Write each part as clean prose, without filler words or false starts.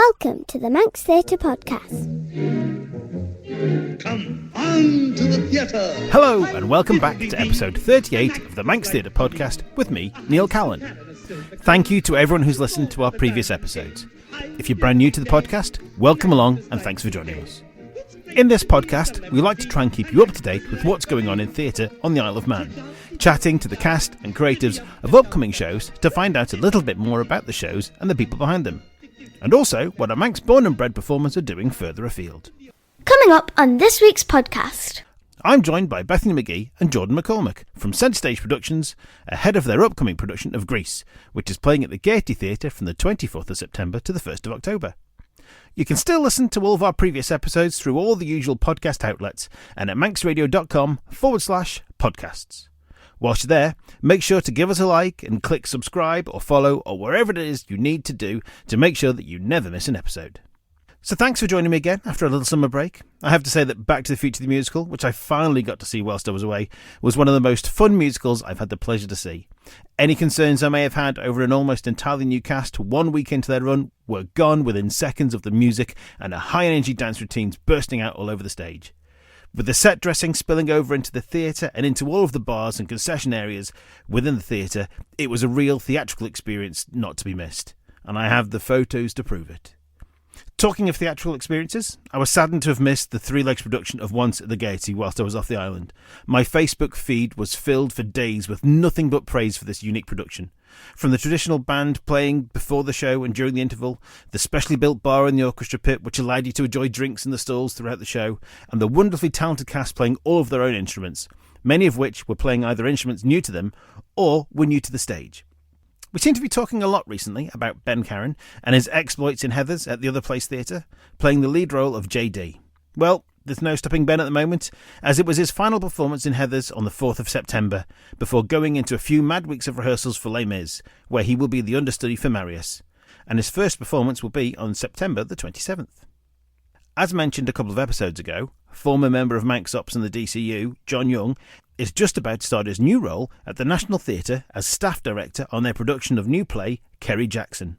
Welcome to the Manx Theatre Podcast. Come on to the theatre! Hello and welcome back to episode 38 of the Manx Theatre Podcast with me, Neil Callan. Thank you to everyone who's listened to our previous episodes. If you're brand new to the podcast, welcome along and thanks for joining us. In this podcast, we like to try and keep you up to date with what's going on in theatre on the Isle of Man, chatting to the cast and creatives of upcoming shows to find out a little bit more about the shows and the people behind them, and also what our Manx born and bred performers are doing further afield. Coming up on this week's podcast. I'm joined by Bethany McGee and Jordan McCormack from Centre Stage Productions, ahead of their upcoming production of Grease, which is playing at the Gaiety Theatre from the 24th of September to the 1st of October. You can still listen to all of our previous episodes through all the usual podcast outlets and at manxradio.com/podcasts. Whilst you're there, make sure to give us a like and click subscribe or follow or wherever it is you need to do to make sure that you never miss an episode. So thanks for joining me again after a little summer break. I have to say that Back to the Future the Musical, which I finally got to see whilst I was away, was one of the most fun musicals I've had the pleasure to see. Any concerns I may have had over an almost entirely new cast 1 week into their run were gone within seconds of the music and a high-energy dance routines bursting out all over the stage. With the set dressing spilling over into the theatre and into all of the bars and concession areas within the theatre, it was a real theatrical experience not to be missed. And I have the photos to prove it. Talking of theatrical experiences, I was saddened to have missed the three-legs production of Once at the Gaiety whilst I was off the island. My Facebook feed was filled for days with nothing but praise for this unique production. From the traditional band playing before the show and during the interval, the specially built bar in the orchestra pit which allowed you to enjoy drinks in the stalls throughout the show, and the wonderfully talented cast playing all of their own instruments, many of which were playing either instruments new to them or were new to the stage. We seem to be talking a lot recently about Ben Caron and his exploits in Heathers at the Other Place Theatre, playing the lead role of JD. Well, there's no stopping Ben at the moment, as it was his final performance in Heathers on the 4th of September, before going into a few mad weeks of rehearsals for Les Mis, where he will be the understudy for Marius, and his first performance will be on September the 27th. As mentioned a couple of episodes ago, former member of Manx Ops and the DCU, John Young, is just about to start his new role at the National Theatre as staff director on their production of new play, Kerry Jackson.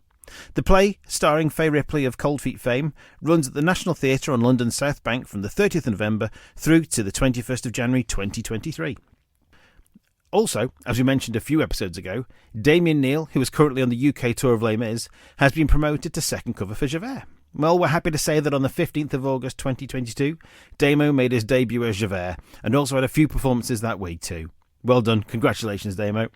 The play, starring Fay Ripley of Cold Feet fame, runs at the National Theatre on London's South Bank from the 30th of November through to the 21st of January 2023. Also, as we mentioned a few episodes ago, Damien Neal, who is currently on the UK tour of Les Mis, has been promoted to second cover for Javert. Well, we're happy to say that on the 15th of August 2022, Damo made his debut as Javert and also had a few performances that week too. Well done. Congratulations, Damo.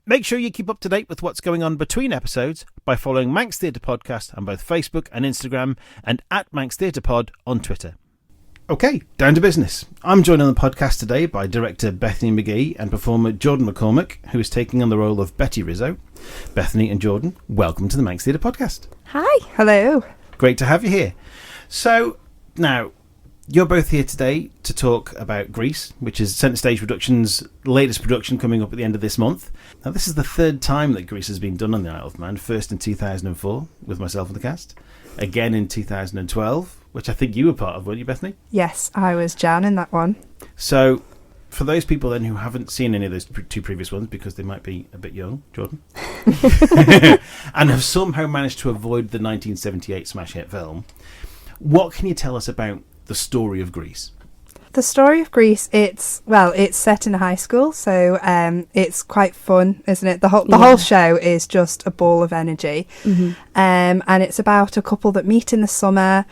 Make sure you keep up to date with what's going on between episodes by following Manx Theatre Podcast on both Facebook and Instagram and at Manx Theatre Pod on Twitter. Okay, down to business. I'm joined on the podcast today by director Bethany McGee and performer Jordan McCormack, who is taking on the role of Betty Rizzo. Bethany and Jordan, welcome to the Manx Theatre Podcast. Hi. Hello. Great to have you here. So, now, you're both here today to talk about Grease, which is Centre Stage Productions' latest production coming up at the end of this month. Now, this is the third time that Grease has been done on the Isle of Man, first in 2004 with myself and the cast, again in 2012, which I think you were part of, weren't you, Bethany? Yes, I was Jan in that one. So, for those people then who haven't seen any of those two previous ones, because they might be a bit young, Jordan, and have somehow managed to avoid the 1978 smash hit film, what can you tell us about the story of Grease? The story of Grease, it's set in a high school, so it's quite fun, isn't it? The whole show is just a ball of energy. Mm-hmm. And it's about a couple that meet in the summer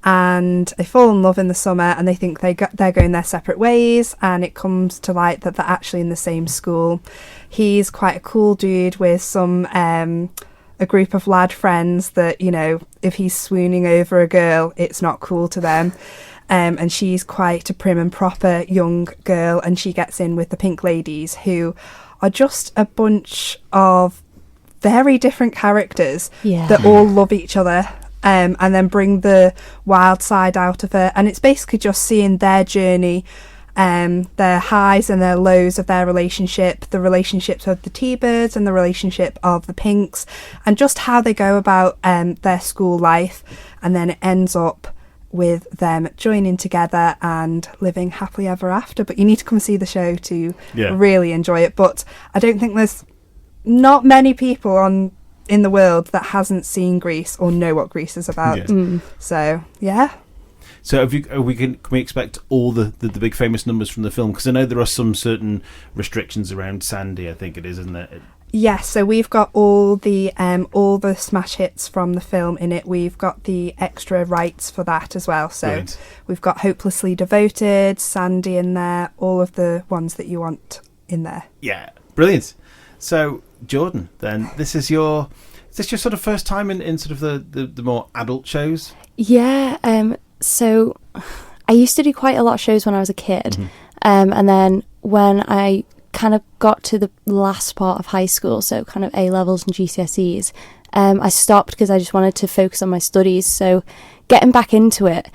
and they fall in love in the summer and they think they're going their separate ways, and it comes to light that they're actually in the same school. He's quite a cool dude with some a group of lad friends that, you know, if he's swooning over a girl, it's not cool to them. And she's quite a prim and proper young girl, and she gets in with the Pink Ladies, who are just a bunch of very different characters that all love each other, and then bring the wild side out of her. And it's basically just seeing their journey, their highs and their lows of their relationship, the relationships of the T-Birds and the relationship of the Pinks, and just how they go about their school life. And then it ends up with them joining together and living happily ever after. But you need to come see the show to really enjoy it. But I don't think there's not many people on in the world that hasn't seen Grease or know what Grease is about. So, yeah. So can we expect all the big famous numbers from the film? Because I know there are some certain restrictions around Sandy, I think it is, isn't there? Yes, so we've got all the smash hits from the film in it. We've got the extra rights for that as well. So Brilliant. We've got Hopelessly Devoted, Sandy in there, all of the ones that you want in there. Yeah, brilliant. So Jordan, then is this your sort of first time in sort of the more adult shows? Yeah. So I used to do quite a lot of shows when I was a kid, and then when I kind of got to the last part of high school, so kind of A levels and GCSEs, I stopped because I just wanted to focus on my studies. So getting back into it,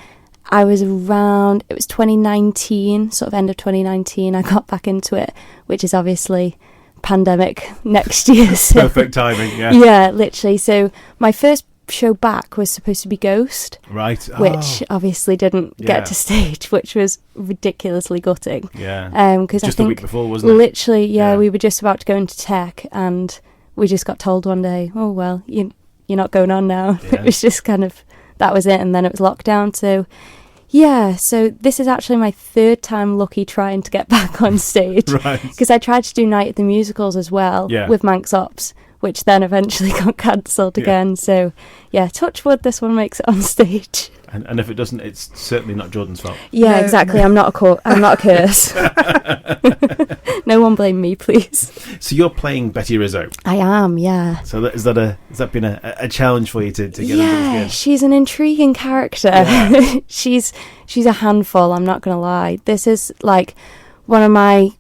it was 2019, sort of end of 2019, I got back into it, which is obviously pandemic next year. So. Perfect timing, yeah. Yeah, literally. So my first show back was supposed to be Ghost, right? Which obviously didn't get to stage, which was ridiculously gutting. Yeah. Because just I think the week before, wasn't it? Literally, yeah, we were just about to go into tech, and we just got told one day, "Oh well, you're not going on now." Yeah. It was just kind of that was it, and then it was lockdown. So. Yeah, so this is actually my third time lucky trying to get back on stage. Right. Because I tried to do Night at the Musicals as well with Manx Ops, which then eventually got cancelled again. So, yeah, touch wood, this one makes it on stage. And if it doesn't, it's certainly not Jordan's fault. Yeah, No. exactly. I'm not a curse. No one blame me, please. So you're playing Betty Rizzo. I am, yeah. So has that been a challenge for you to get under the skin? She's an intriguing character. Yeah. She's a handful, I'm not going to lie. This is like one of my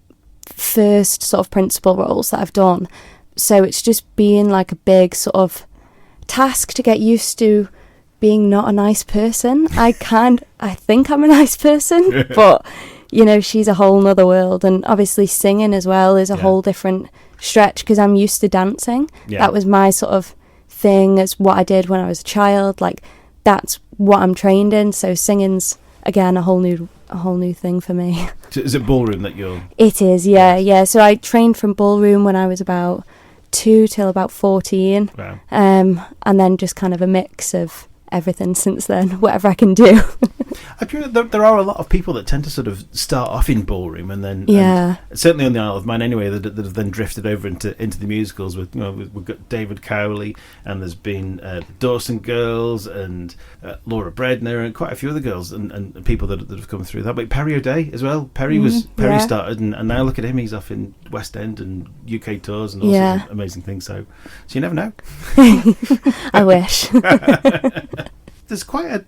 first sort of principal roles that I've done. So it's just been like a big sort of task to get used to being not a nice person. I think I'm a nice person, but she's a whole nother world. And obviously singing as well is a whole different stretch because I'm used to dancing. Yeah. That was my sort of thing, as what I did when I was a child. Like that's what I'm trained in. So singing's again a whole new thing for me. So is it ballroom that you're? It is, yeah. So I trained from ballroom when I was about 2 till about 14. Wow. And then just kind of a mix of everything since then, whatever I can do. I feel there are a lot of people that tend to sort of start off in ballroom and then and certainly on the Isle of Man anyway that have then drifted over into the musicals with we've got David Cowley, and there's been the Dawson Girls and Laura Bredner and quite a few other girls and people that have come through that. But Perry O'Day as well. Perry started and now look at him, he's off in West End and UK tours and all sorts of amazing things. So you never know. I wish. There's quite a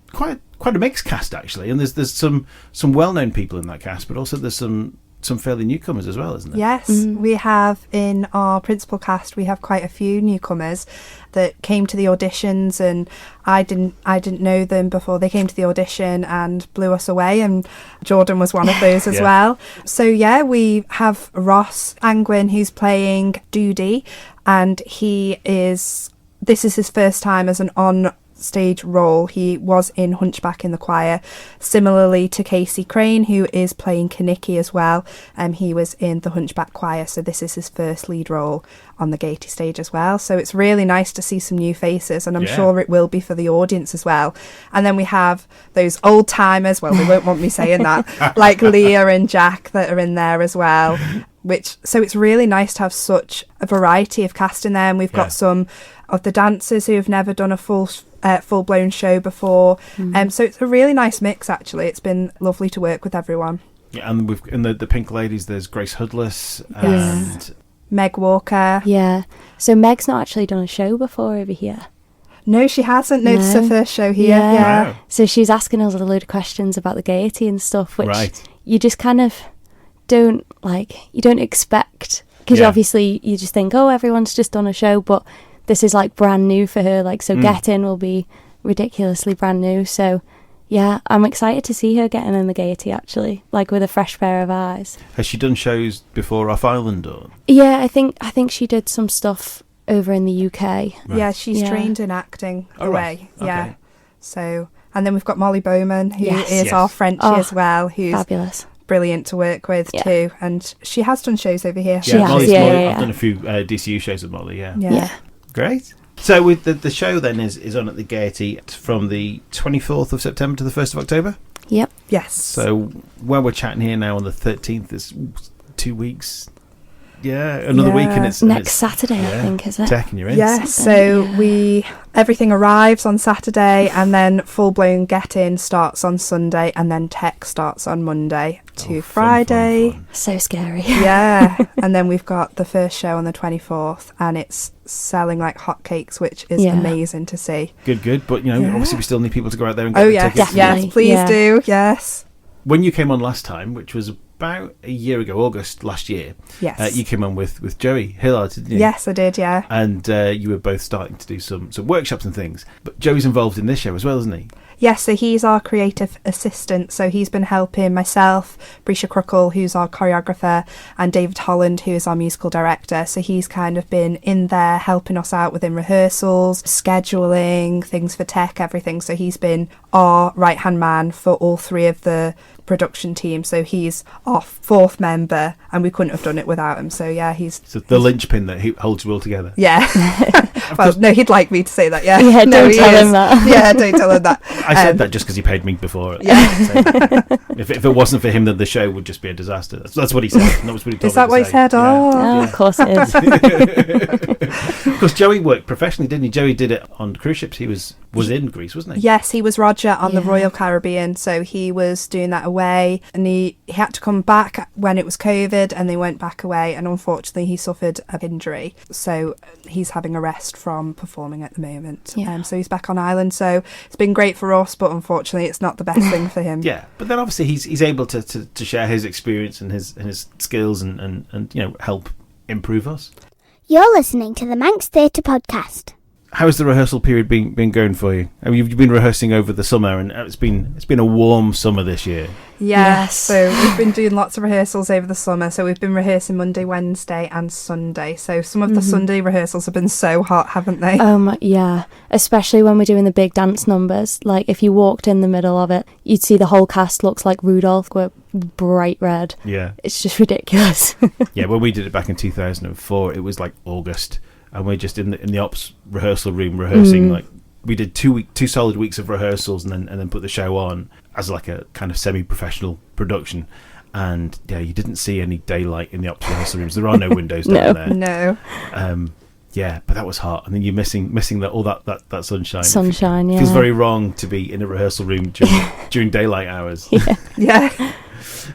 mixed cast actually, and there's some well-known people in that cast, but also there's some fairly newcomers as well, isn't there? Yes, we have in our principal cast. We have quite a few newcomers that came to the auditions, and I didn't know them before they came to the audition and blew us away. And Jordan was one of those as well. So yeah, we have Ross Angwin who's playing Doody, and this is his first time as an on-stage role. He was in Hunchback in the Choir, similarly to Casey Crane, who is playing Kaniki as well. He was in the Hunchback Choir, so this is his first lead role on the Gaiety stage as well. So it's really nice to see some new faces, and I'm sure it will be for the audience as well. And then we have those old timers, well, they won't want me saying that, like Leah and Jack that are in there as well. So it's really nice to have such a variety of cast in there. And we've got some of the dancers who have never done a full-blown show before. So it's a really nice mix, actually. It's been lovely to work with everyone. Yeah, and we've in the Pink Ladies, there's Grace Hudless and Meg Walker. Yeah. So Meg's not actually done a show before over here. No, she hasn't. No, this is her first show here. Yeah. Wow. So she's asking us a load of questions about the Gaiety and stuff, which you just kind of don't expect, because obviously you just think, oh, everyone's just done a show, but this is like brand new for her, like, so Get In will be ridiculously brand new. So yeah, I'm excited to see her getting in the Gaiety, actually, like with a fresh pair of eyes. Has she done shows before off Island or? Yeah, I think she did some stuff over in the UK. Right. Yeah, she's trained in acting away. Right. Okay. Yeah. So, and then we've got Molly Bowman, who is our Frenchie as well, who's fabulous, brilliant to work with too, and she has done shows over here. She has, Molly's, yeah. I've done a few DCU shows with Molly. Yeah. Yeah. Great. So with the show then is on at the Gaiety from the 24th of September to the 1st of October. Yep. Yes. So when we're chatting here now on the 13th, it's 2 weeks. Yeah, another week, and it's next Saturday, I think, is it? Taking you in. Yes, so everything arrives on Saturday, and then full blown get in starts on Sunday, and then tech starts on Monday to Friday. Fun. So scary. Yeah, and then we've got the first show on the 24th, and it's selling like hotcakes, which is amazing to see. Good, but obviously we still need people to go out there and get Oh the yeah, tickets. Definitely. yes, please do. Yes. When you came on last time, which was about a year ago, August last year, Yes. you came on with Joey Hillard, didn't you? Yes, I did. Yeah. And you were both starting to do some workshops and things. But Joey's involved in this show as well, isn't he? Yes, so he's our creative assistant. So he's been helping myself, Brisha Cruckle, who's our choreographer, and David Holland, who is our musical director. So he's kind of been in there helping us out within rehearsals, scheduling, things for tech, everything. So he's been our right-hand man for all three of the production team. So he's our fourth member, and we couldn't have done it without him. So yeah, he's the linchpin that holds you all together. Yeah. Well, no, he'd like me to say that. Yeah. Yeah, no, don't he tell is. him that. Yeah, don't tell him that. I said that just because he paid me before. Yeah. If it wasn't for him, then the show would just be a disaster. That's what he said. That was what he told Is that me what to he say. said? Yeah. Oh, of course it is. Because Joey worked professionally, didn't he? Joey did it on cruise ships. He was in Greece, wasn't he? Yes, he was Roger on the Yeah. Royal Caribbean, so he was doing that away, and he had to come back when it was COVID, and they went back away, and unfortunately he suffered an injury, so he's having a rest from performing at the moment. Yeah. So he's back on island, so it's been great for us, but unfortunately it's not the best thing for him. Yeah, but then obviously he's able to share his experience and his skills and help improve us. You're listening to the Manx Theatre Podcast. How's the rehearsal period been going for you? I mean, you've been rehearsing over the summer, and it's been a warm summer this year. Yes. Yes. So we've been doing lots of rehearsals over the summer. So we've been rehearsing Monday, Wednesday and Sunday. So some of the Sunday rehearsals have been so hot, haven't they? Yeah, especially when we're doing the big dance numbers. Like if you walked in the middle of it, you'd see the whole cast looks like Rudolph. We're bright red. Yeah. It's just ridiculous. Yeah, when we did it back in 2004, it was like August, and we're just in the ops rehearsal room rehearsing. Like we did 2 solid weeks of rehearsals, and then put the show on as like a kind of semi-professional production. And yeah, you didn't see any daylight in the ops rehearsal rooms. There are no windows down there. No. Yeah, but that was hot, and then you're missing that sunshine. Sunshine, It feels yeah. very wrong to be in a rehearsal room during daylight hours. Yeah.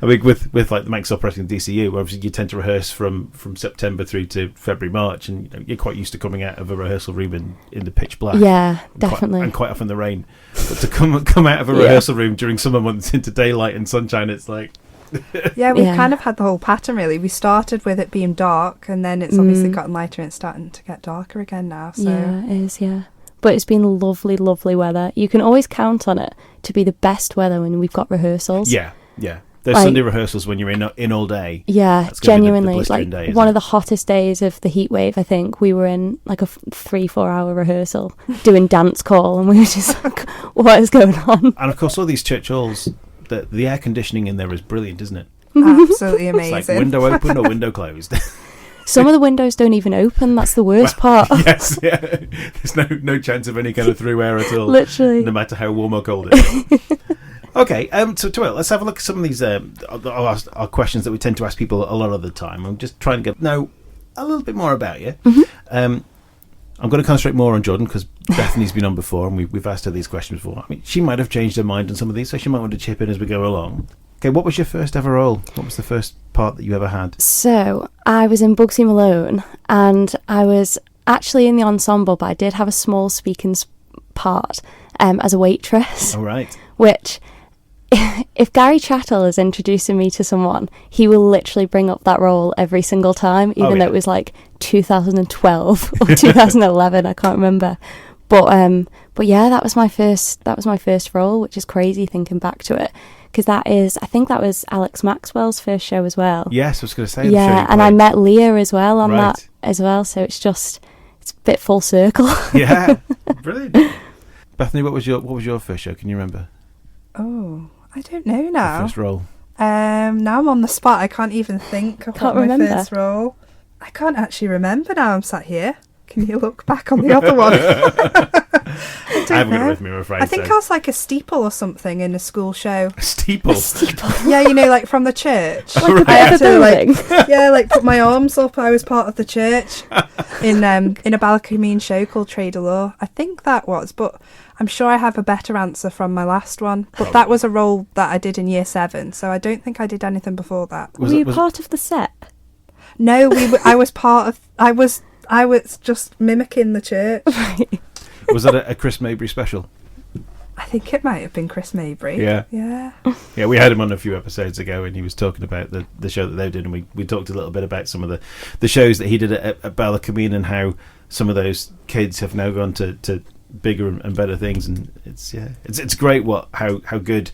I mean, with like the Manx operating DCU, obviously you tend to rehearse from September through to February, March, and you're quite used to coming out of a rehearsal room in the pitch black. Yeah, definitely. And quite often the rain. But to come out of a rehearsal room during summer months into daylight and sunshine, it's like... Yeah, we've Yeah. kind of had the whole pattern really. We started with it being dark, and then it's obviously gotten lighter and it's starting to get darker again now. So Yeah, it is, yeah. But it's been lovely, lovely weather. You can always count on it to be the best weather when we've got rehearsals. Yeah. Those Like- Sunday rehearsals when you're in all day. Yeah, That's gonna be the genuinely. blistering Like day, isn't one it? of the hottest days of the heat wave, I think, we were in like a 3-4 hour rehearsal doing dance call, and we were just like, what is going on? And of course, all these church halls, the air conditioning in there is brilliant, isn't it? absolutely It's like amazing. window open or window closed. Some of the windows don't even open. That's the worst part. Yes, yeah. There's no chance of any kind of through air at all. Literally. No matter how warm or cold it is. Okay, so let's have a look at some of these our questions that we tend to ask people a lot of the time. I'm just trying to know a little bit more about you. I'm going to concentrate more on Jordan because Bethany's been on before, and we've asked her these questions before. I mean, she might have changed her mind on some of these, so she might want to chip in as we go along. Okay, what was your first ever role? What was the first part that you ever had? So I was in Bugsy Malone, and I was actually in the ensemble, but I did have a small speaking part as a waitress, All right. which... If Gary Chattel is introducing me to someone, he will literally bring up that role every single time, even though it was like 2012 or 2011, I can't remember. But yeah, that was my first role, which is crazy thinking back to it, because I think that was Alex Maxwell's first show as well. Yes, I was going to say. Yeah, and I met Leah as well on Right. that as well, so it's a bit full circle. Yeah, brilliant. Bethany, what was your first show? Can you remember? Oh, I don't know Your now. first role. Now I'm on the spot. I can't even think of Can't what my remember. first role. I can't actually remember now. I'm sat here. Can you look back on the other one? I haven't got it with me, I'm afraid. I think I was like a steeple or something in a school show. A steeple? Yeah, you know, like from the church. Like a I had bit of a to, like, building. yeah, like put my arms up. I was part of the church in a Ballycomeen show called Trade of Law. I think that was, but I'm sure I have a better answer from my last one. But that was a role that I did in year 7, so I don't think I did anything before that. Were you part of the set? No, I was part of. I was just mimicking the church. Was that a Chris Mabry special? I think it might have been Chris Mabry. Yeah. Yeah. Yeah, we had him on a few episodes ago, and he was talking about the show that they did, and we talked a little bit about some of the shows that he did at Ballycomeen and how some of those kids have now gone to bigger and better things, and it's great how good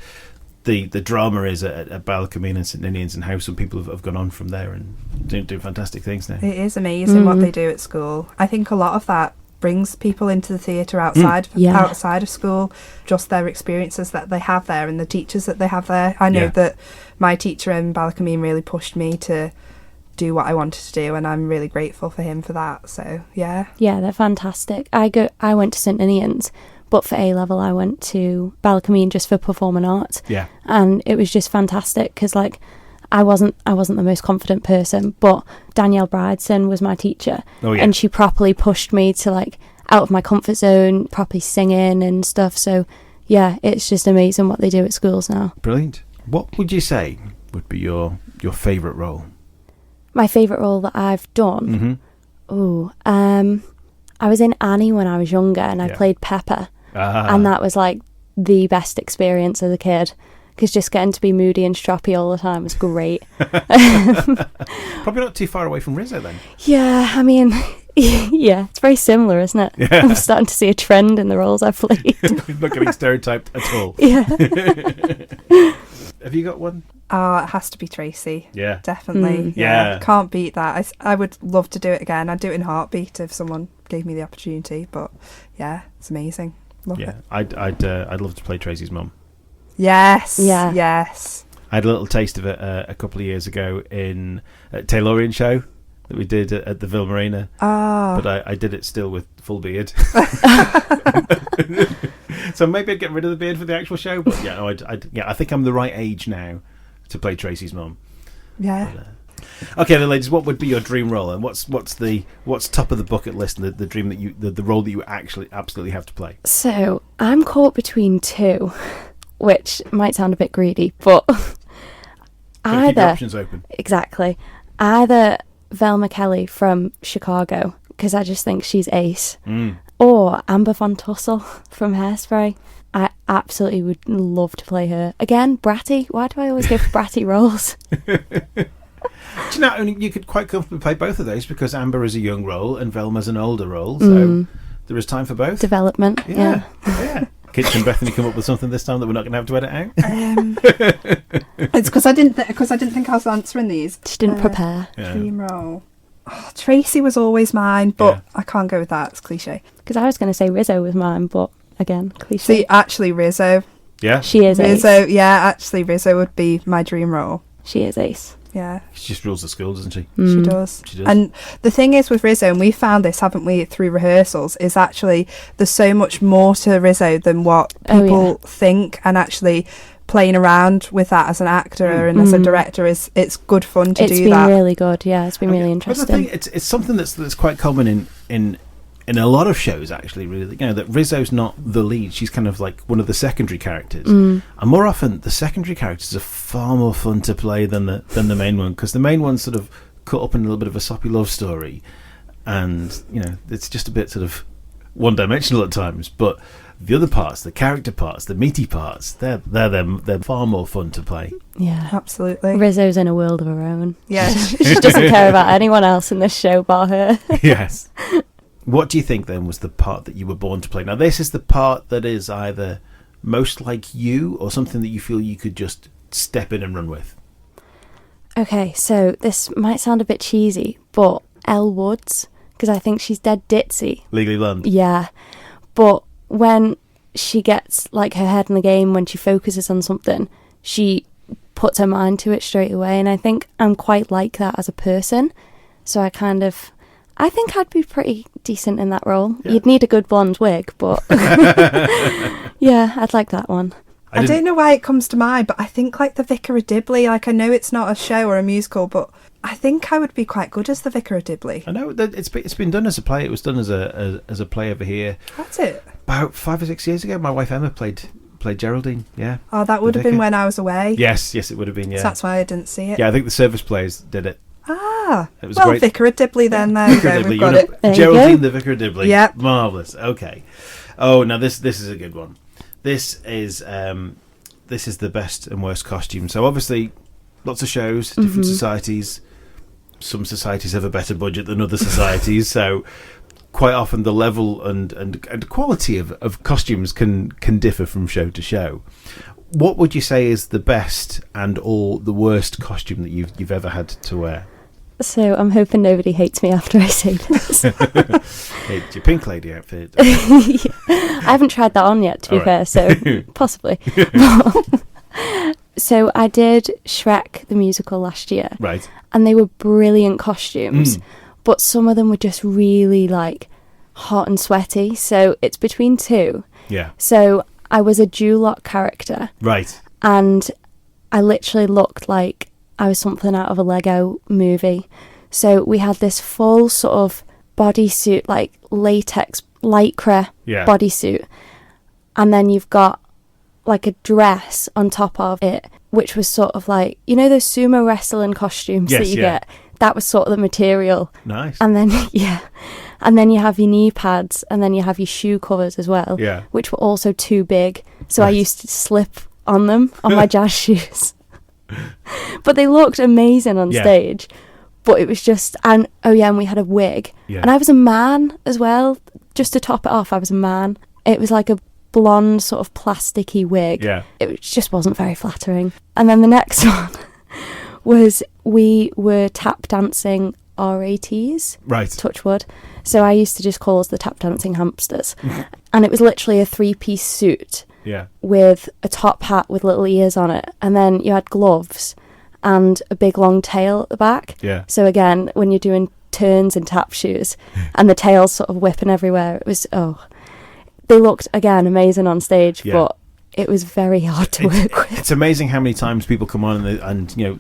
the drama is at Ballycomeen and St Ninians, and how some people have gone on from there and doing fantastic things now. It is amazing what they do at school. I think a lot of that brings people into the theatre outside of school, just their experiences that they have there and the teachers that they have there. I know that my teacher in Ballycomeen really pushed me to do what I wanted to do, and I'm really grateful for him for that. So yeah, they're fantastic. I went to St Ninians, but for A level I went to Ballycomeen just for performing arts. Yeah, and it was just fantastic because like I wasn't the most confident person, but Danielle Brideson was my teacher, and she properly pushed me to like out of my comfort zone, properly singing and stuff. So yeah, it's just amazing what they do at schools now. Brilliant. What would you say would be your favourite role? My favourite role that I've done? I was in Annie when I was younger, and I played Pepper, and that was like the best experience as a kid. Because just getting to be moody and stroppy all the time was great. Probably not too far away from Rizzo then. Yeah, I mean, yeah, it's very similar, isn't it? Yeah. I'm starting to see a trend in the roles I've played. Not getting stereotyped at all. Yeah. Have you got one? Oh, it has to be Tracy. Yeah. Definitely. Yeah. Can't beat that. I would love to do it again. I'd do it in a heartbeat if someone gave me the opportunity. But yeah, it's amazing. Love it. I'd love to play Tracy's mum. Yes. Yeah. Yes. I had a little taste of it a couple of years ago in a Taylorian show that we did at the Ville Marina. Oh. But I did it still with full beard. So maybe I'd get rid of the beard for the actual show. But yeah, no, I think I'm the right age now to play Tracy's mum. Yeah. But, okay, then, ladies, what would be your dream role, and what's top of the bucket list, and the dream that the role that you actually absolutely have to play? So I'm caught between two, which might sound a bit greedy, but Keep your options open. Exactly, either Velma Kelly from Chicago, because I just think she's ace, or Amber Von Tussle from Hairspray. I absolutely would love to play her again. Bratty. Why do I always go for bratty roles? Do you know, you could quite comfortably play both of those, because Amber is a young role and Velma's an older role, so there is time for both. Development. Yeah. Can Bethany come up with something this time that we're not going to have to edit out? It's because I didn't think I was answering these. She didn't prepare. Dream role. Oh, Tracy was always mine, but I can't go with that. It's cliche. Because I was going to say Rizzo was mine, but again, cliche. See, actually, Rizzo. Yeah, she is Rizzo. ace. Yeah, actually, Rizzo would be my dream role. She is ace. Yeah. She just rules the school, doesn't she? She does. And the thing is with Rizzo, and we found this, haven't we, through rehearsals, is actually there's so much more to Rizzo than what people think, and actually playing around with that as an actor and as a director it's good fun to do that. It's been really good, yeah. It's been really interesting. But the thing, it's something that's quite common in a lot of shows, actually, really. You know, that Rizzo's not the lead. She's kind of like one of the secondary characters. And more often, the secondary characters are far more fun to play than the main one, because the main one's sort of caught up in a little bit of a soppy love story. And, you know, it's just a bit sort of one-dimensional at times. But the other parts, the character parts, the meaty parts, they're far more fun to play. Yeah. Absolutely. Rizzo's in a world of her own. Yeah. She doesn't care about anyone else in this show bar her. Yes. What do you think, then, was the part that you were born to play? Now, this is the part that is either most like you or something that you feel you could just step in and run with. Okay, so this might sound a bit cheesy, but Elle Woods, because I think she's dead ditzy. Legally Blonde. Yeah, but when she gets like her head in the game, when she focuses on something, she puts her mind to it straight away, and I think I'm quite like that as a person. So I think I'd be pretty decent in that role. Yeah. You'd need a good blonde wig, but yeah, I'd like that one. I don't know why it comes to mind, but I think like the Vicar of Dibley, like I know it's not a show or a musical, but I think I would be quite good as the Vicar of Dibley. I know that it's been done as a play. It was done as a play over here. That's it. About 5 or 6 years ago. My wife Emma played Geraldine. Yeah. Oh, that would have been when I was away. Yes, it would have been. Yeah. So that's why I didn't see it. Yeah, I think the Service Plays did it. Ah, It was well, great. Vicar of Dibley then. There we go. We've got it. There you Geraldine, go. the Vicar of Dibley. Yep. Marvellous. Okay. Oh, now this is a good one. This is the best and worst costume. So obviously, lots of shows, different societies. Some societies have a better budget than other societies, so quite often the level and quality of costumes can differ from show to show. What would you say is the best and or the worst costume that you've ever had to wear? So I'm hoping nobody hates me after I say this. It's your Pink Lady outfit. I haven't tried that on yet, to be All fair, right. so possibly. So I did Shrek the musical last year, Right. and they were brilliant costumes, but some of them were just really like hot and sweaty. So it's between two. Yeah. So I was a Duloc character, Right. and I literally looked like I was something out of a Lego movie. So we had this full sort of bodysuit, like latex lycra Yeah. bodysuit, and then you've got like a dress on top of it, which was sort of like, you know, those sumo wrestling costumes Yes, that you yeah. get. That was sort of the material. Nice. And then and then you have your knee pads, and then you have your shoe covers as well, Yeah. which were also too big. So I Right. used to slip on them on my jazz shoes. But they looked amazing on Yeah. stage. But it was just, and we had a wig. Yeah. And I was a man as well. Just to top it off, I was a man. It was like a blonde sort of plasticky wig. Yeah. It just wasn't very flattering. And then the next one was we were tap dancing RATs. Right. Touch wood. So I used to just call us the tap dancing hamsters. And it was literally a 3-piece suit Yeah. with a top hat with little ears on it. And then you had gloves and a big long tail at the back. Yeah. So again, when you're doing turns in tap shoes and the tail's sort of whipping everywhere, it was, they looked, again, amazing on stage, Yeah. but it was very hard to work with. It's amazing how many times people come on and you know,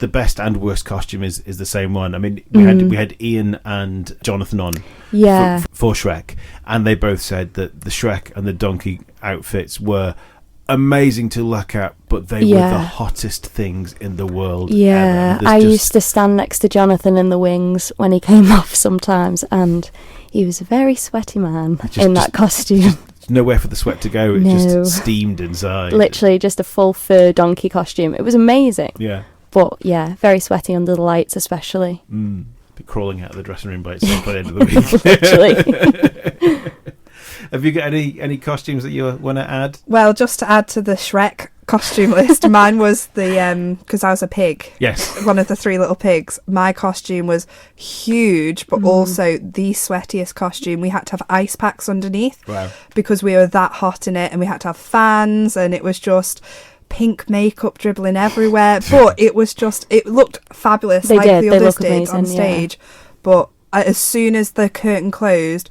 the best and worst costume is the same one. I mean, we had Ian and Jonathan on Yeah. for Shrek, and they both said that the Shrek and the donkey outfits were amazing to look at, but they were the hottest things in the world. Yeah, ever. I used to stand next to Jonathan in the wings when he came off sometimes, and he was a very sweaty man in that costume. Nowhere for the sweat to go. It No. just steamed inside. Literally just a full fur donkey costume. It was amazing. Yeah. But yeah, very sweaty under the lights especially. Be crawling out of the dressing room by itself by the end of the week. Literally. Have you got any costumes that you want to add? Well, just to add to the Shrek costume list, mine was the because I was a pig. Yes. One of the 3 little pigs. My costume was huge, but also the sweatiest costume. We had to have ice packs underneath. Wow. Because we were that hot in it, and we had to have fans, and it was just pink makeup dribbling everywhere. But it looked fabulous. They like did. the They others look did amazing, on stage. But as soon as the curtain closed,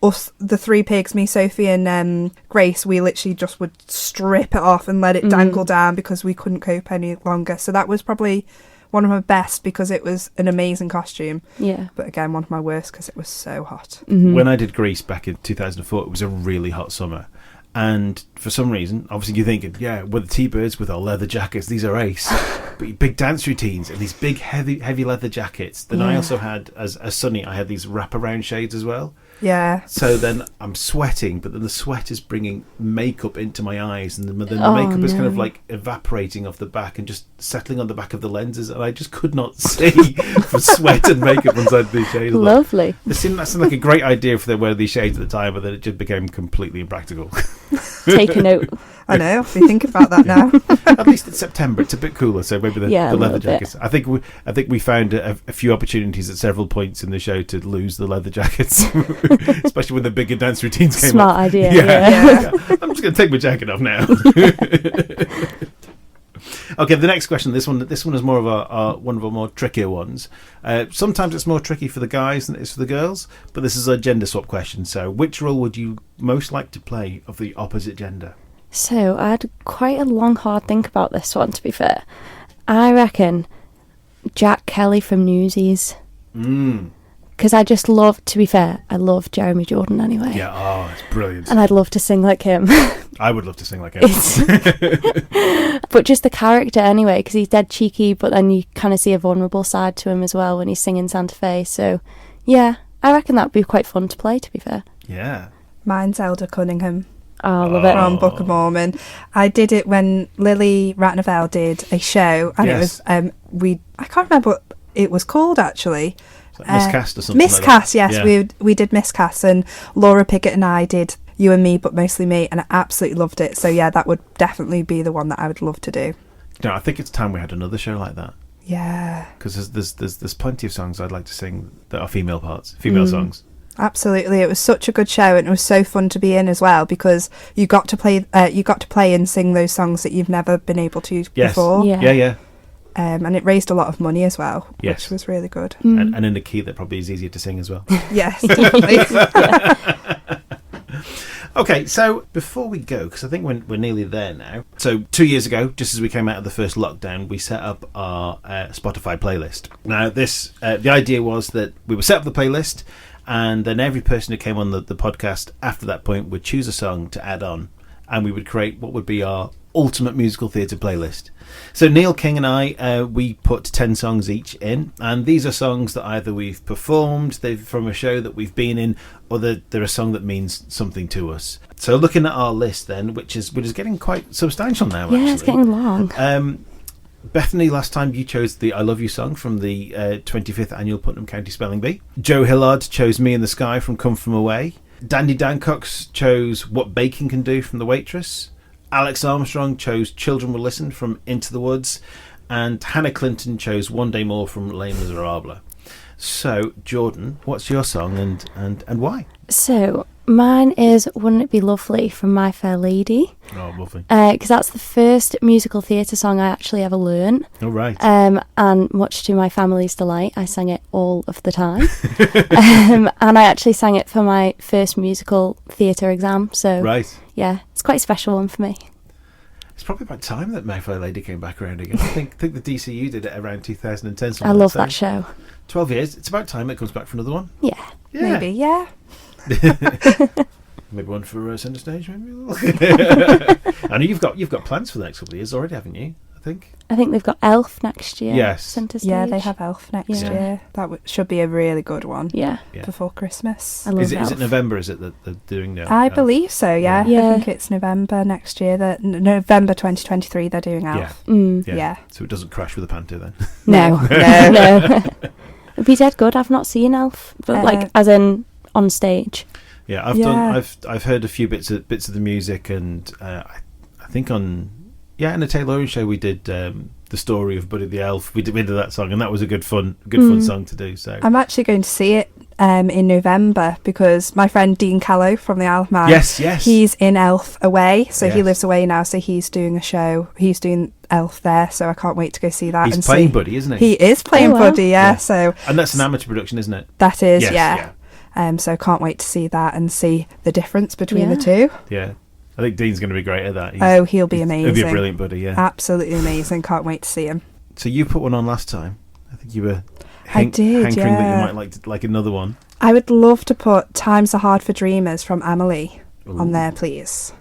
us, the 3 pigs, me, Sophie and Grace, we literally just would strip it off and let it dangle down because we couldn't cope any longer. So that was probably one of my best because it was an amazing costume. Yeah. But again, one of my worst because it was so hot. When I did Greece back in 2004, it was a really hot summer. And for some reason, obviously you're thinking, yeah, we're the T-Birds with our leather jackets, these are ace. But big dance routines and these big heavy leather jackets. Then I also had, as Sunny, I had these wraparound shades as well. Yeah. So then I'm sweating, but then the sweat is bringing makeup into my eyes, and then the makeup is kind of like evaporating off the back and just settling on the back of the lenses, and I just could not see for sweat and makeup inside these shades. Lovely. That seemed like a great idea for them wearing these shades at the time, but then it just became completely impractical. Take a note. I know, I'll be thinking about that now. At least it's September, it's a bit cooler, so maybe the Yeah, a leather little bit. jackets. I think we found a few opportunities at several points in the show to lose the leather jackets, especially when the bigger dance routines came Smart up. idea. Yeah. Yeah. I'm just going to take my jacket off now. Okay, the next question. This one is more of one of our more trickier ones. Sometimes it's more tricky for the guys than it is for the girls, but this is a gender swap question. So, which role would you most like to play of the opposite gender? So I had quite a long, hard think about this one, to be fair. I reckon Jack Kelly from Newsies. Because I just love, to be fair, I love Jeremy Jordan anyway. Yeah, it's brilliant. And I'd love to sing like him. I would love to sing like him. But just the character anyway, because he's dead cheeky, but then you kind of see a vulnerable side to him as well when he's singing Santa Fe. So, yeah, I reckon that'd be quite fun to play, to be fair. Yeah. Mine's Elder Cunningham. Oh, I love it. From Book of Mormon. I did it when Lily Ratnavale did a show, and it was I can't remember what it was called actually. Like Miscast or something. Miscast, like that. yes, Yeah. we did Miscast, and Laura Piggott and I did You and Me, but mostly me, and I absolutely loved it. So yeah, that would definitely be the one that I would love to do. No, I think it's time we had another show like that. Yeah, Because there's plenty of songs I'd like to sing that are female songs. absolutely. It was such a good show, and it was so fun to be in as well, because you got to play and sing those songs that you've never been able to before. Yeah. And it raised a lot of money as well, Yes. which was really good. And in a key that probably is easier to sing as well. Yes, definitely. Okay, so before we go, because I think we're nearly there now. So 2 years ago, just as we came out of the first lockdown, we set up our Spotify playlist. Now, this the idea was that we would set up the playlist, and then every person who came on the podcast after that point would choose a song to add on, and we would create what would be our ultimate musical theatre playlist. So Neil King and I, we put 10 songs each in, and these are songs that either we've performed, they're from a show that we've been in, or they're a song that means something to us. So looking at our list then, which is getting quite substantial now, actually. Yeah, it's getting long. Bethany, last time you chose the I Love You song from the 25th Annual Putnam County Spelling Bee. Joe Hillard chose Me in the Sky from Come From Away. Dandy Dancox chose What Baking Can Do from The Waitress. Alex Armstrong chose Children Will Listen from Into the Woods, and Hannah Clinton chose One Day More from Les Miserables. So, Jordan, what's your song and why? So, mine is Wouldn't It Be Lovely from My Fair Lady. Oh, lovely. Because that's the first musical theatre song I actually ever learnt. All right. And much to my family's delight, I sang it all of the time. And I actually sang it for my first musical theatre exam. So, right. Yeah, it's quite a special one for me. It's probably about time that My Fair Lady came back around again. I think the DCU did it around 2010. I love that show. 12 years. It's about time it comes back for another one. Yeah. Maybe, yeah. Maybe one for Centre Stage, maybe. I know you've got plans for the next couple of years already, haven't you? I think they've got Elf next year. Yes. Centre Stage. Yeah, they have Elf next year. That should be a really good one. Yeah. Before Christmas. I love Is Elf. it November? Is it that they're doing now? I believe so. Yeah. Yeah. I think it's November next year. November 2023. They're doing Elf. Yeah. So it doesn't crash with a panto then. No. No. It'd be dead good. I've not seen Elf, but as in on stage. Yeah, I've heard a few bits of the music, and I think in the Taylor show we did the story of Buddy the Elf. We did that song, and that was a good fun song to do. So I'm actually going to see it in November, because my friend Dean Callow from the Isle of Man, yes, he's in Elf away, so he Yes. lives away now, so he's doing a show. He's doing Elf there, so I can't wait to go see that. He's playing Buddy, isn't he? He is playing Oh, wow. Buddy, yeah. So and that's an amateur production, isn't it? that is, Yes, yeah. So can't wait to see that and see the difference between the Yeah. two. Yeah. I think Dean's going to be great at that. He'll be amazing. He'll be a brilliant Buddy, yeah. Absolutely amazing. Can't wait to see him. So you put one on last time. I think you were I did, hankering that yeah. you might like another one. I would love to put Times Are Hard for Dreamers from Emily on Ooh. there, please.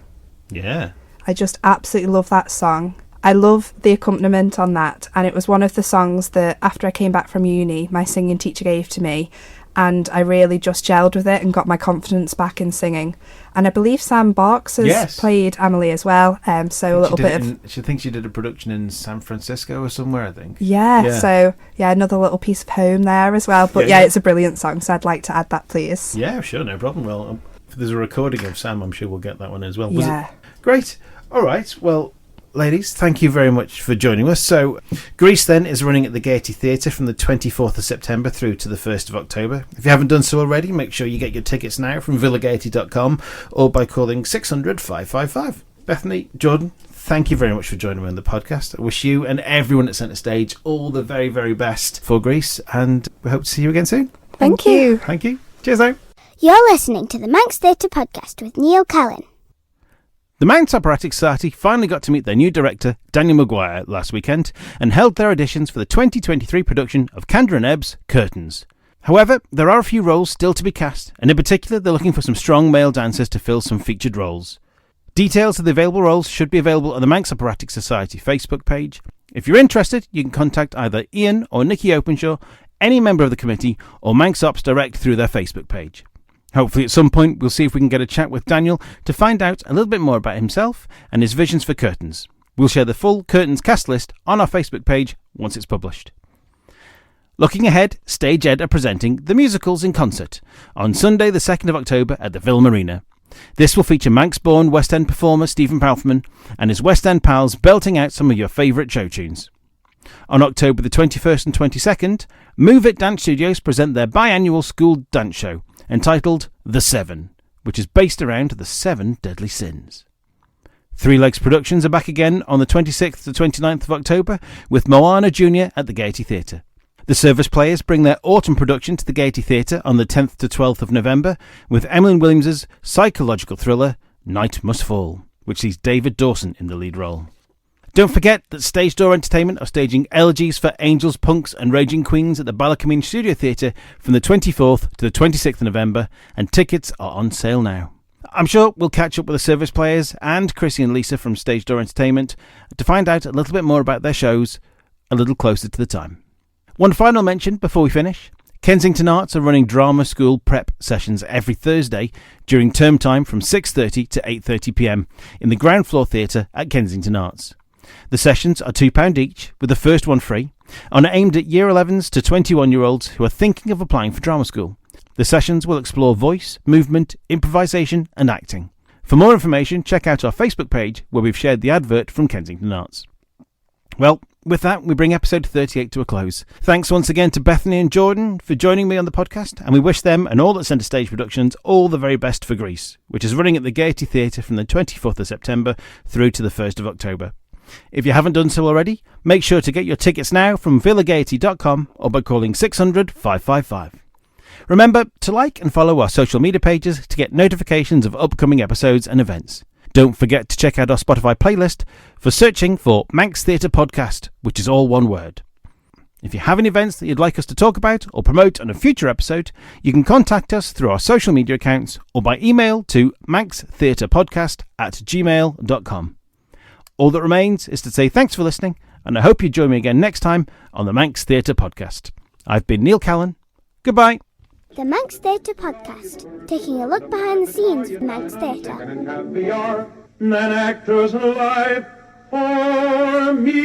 Yeah. I just absolutely love that song. I love the accompaniment on that, and it was one of the songs that after I came back from uni, my singing teacher gave to me, and I really just gelled with it and got my confidence back in singing. And I believe Sam Barks has played Emily as well, so a little bit of... She thinks she did a production in San Francisco or somewhere, I think. Yeah, so another little piece of home there as well. But it's a brilliant song, so I'd like to add that, please. Yeah, sure, no problem. Well, if there's a recording of Sam, I'm sure we'll get that one as well. Was Yeah. it? Great. All right, well... Ladies, thank you very much for joining us. So, Grease then is running at the Gaiety Theatre from the 24th of September through to the 1st of October. If you haven't done so already, make sure you get your tickets now from villagaiety.com or by calling 600 555. Bethany, Jordan, thank you very much for joining me on the podcast. I wish you and everyone at Centre Stage all the very, very best for Greece, and we hope to see you again soon. Thank you. Thank you. Cheers, though. You're listening to the Manx Theatre Podcast with Neil Callan. The Manx Operatic Society finally got to meet their new director, Daniel Maguire, last weekend and held their auditions for the 2023 production of Kander and Ebb's Curtains. However, there are a few roles still to be cast, and in particular they're looking for some strong male dancers to fill some featured roles. Details of the available roles should be available on the Manx Operatic Society Facebook page. If you're interested, you can contact either Ian or Nikki Openshaw, any member of the committee, or Manx Ops direct through their Facebook page. Hopefully at some point we'll see if we can get a chat with Daniel to find out a little bit more about himself and his visions for Curtains. We'll share the full Curtains cast list on our Facebook page once it's published. Looking ahead, Stage Ed are presenting The Musicals in Concert on Sunday the 2nd of October at the Ville Marina. This will feature Manx-born West End performer Stephen Palfman and his West End pals belting out some of your favourite show tunes. On October the 21st and 22nd, Move It Dance Studios present their biannual school dance show entitled The Seven, which is based around the 7 deadly sins. Three Legs Productions are back again on the 26th to 29th of October with Moana Jr. at the Gaiety Theatre. The Service Players bring their autumn production to the Gaiety Theatre on the 10th to 12th of November with Emlyn Williams's psychological thriller Night Must Fall, which sees David Dawson in the lead role. Don't forget that Stage Door Entertainment are staging elegies for Angels, Punks and Raging Queens at the Ballacameen Studio Theatre from the 24th to the 26th of November, and tickets are on sale now. I'm sure we'll catch up with the Service Players and Chrissy and Lisa from Stage Door Entertainment to find out a little bit more about their shows a little closer to the time. One final mention before we finish. Kensington Arts are running drama school prep sessions every Thursday during term time from 6:30 to 8:30pm in the ground floor theatre at Kensington Arts. The sessions are £2 each, with the first one free, and are aimed at Year 11s to 21-year-olds who are thinking of applying for drama school. The sessions will explore voice, movement, improvisation and acting. For more information, check out our Facebook page where we've shared the advert from Kensington Arts. Well, with that, we bring episode 38 to a close. Thanks once again to Bethany and Jordan for joining me on the podcast, and we wish them and all at Centre Stage Productions all the very best for Greece, which is running at the Gaiety Theatre from the 24th of September through to the 1st of October. If you haven't done so already, make sure to get your tickets now from villagaiety.com or by calling 600 555. Remember to like and follow our social media pages to get notifications of upcoming episodes and events. Don't forget to check out our Spotify playlist for searching for Manx Theatre Podcast, which is all one word. If you have any events that you'd like us to talk about or promote on a future episode, you can contact us through our social media accounts or by email to manxtheatrepodcast@gmail.com. All that remains is to say thanks for listening, and I hope you join me again next time on the Manx Theatre Podcast. I've been Neil Callan. Goodbye. The Manx Theatre Podcast, taking a look behind the scenes of Manx Theatre. And happier than actors alive for me.